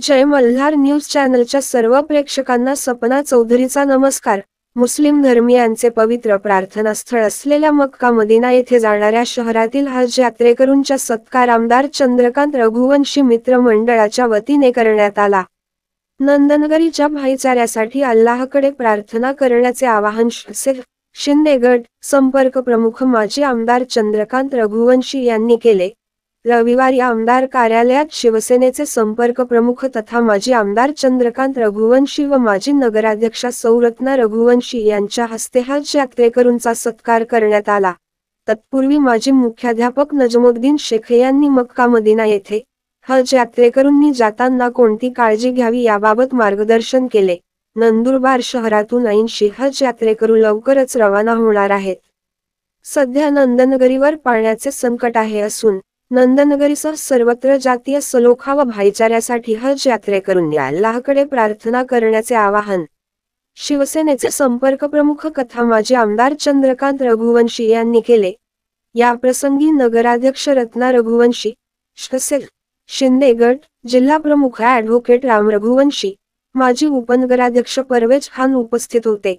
जय Malhar news चॅनलच्या सर्व प्रेक्षकांना सपना चौधरीचा नमस्कार। मुस्लिम धर्मीयांचे पवित्र प्रार्थनास्थळ असलेल्या मक्का मदिना येथे जाणाऱ्या शहरातील हज यात्रेकरूंचा सत्कार आमदार चंद्रकांत रघुवंशी मित्र मंडळाच्या वतीने करण्यात आला। नंदनगरीच्या भाईचाऱ्यासाठी अल्लाहकडे प्रार्थना करण्याचे आवाहन शिंदे गट संपर्क प्रमुख माजी आमदार चंद्रकांत रघुवंशी यांनी केले। रविवारी आमदार कार्यालयात शिवसेनेचे संपर्क प्रमुख तथा माजी आमदार चंद्रकांत रघुवंशी व माजी नगराध्यक्षा सौरत्ना रघुवंशी यांच्या हस्ते हज यात्रेकरूंचा सत्कार करण्यात आला। तत्पूर्वी माजी मुख्याध्यापक नजमुद्दीन शेख यांनी मक्का मदिना येथे हज यात्रेकरूंनी जाताना कोणती काळजी घ्यावी याबाबत मार्गदर्शन केले। नंदुरबार शहरातून 80 हज यात्रेकरू लवकरच रवाना होणार आहेत। सध्या नंदनगरीवर पाण्याचे संकट आहे असून नंदनगरीसह सर्वत्र जातीय सलोखा व भाईचाऱ्यासाठी हज यात्रेकरूंनी अल्लाहकडे प्रार्थना करण्याचे आवाहन शिवसेनेचे संपर्क प्रमुख तथा माजी आमदार चंद्रकांत रघुवंशी यांनी केले। या प्रसंगी नगराध्यक्ष रत्ना रघुवंशी, शिंदे गट जिल्हा प्रमुख ॲडव्होकेट राम रघुवंशी, माजी उपनगराध्यक्ष परवेज खान उपस्थित होते।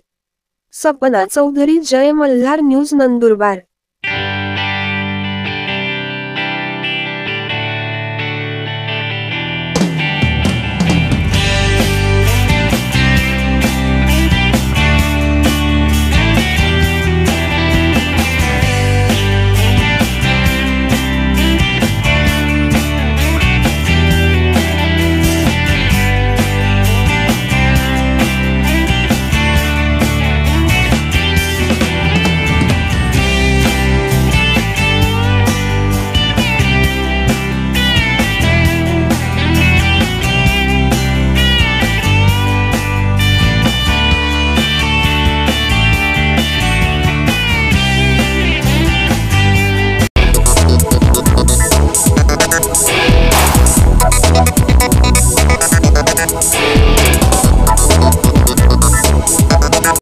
सपना चौधरी, जय मल्हार न्यूज, नंदुरबार।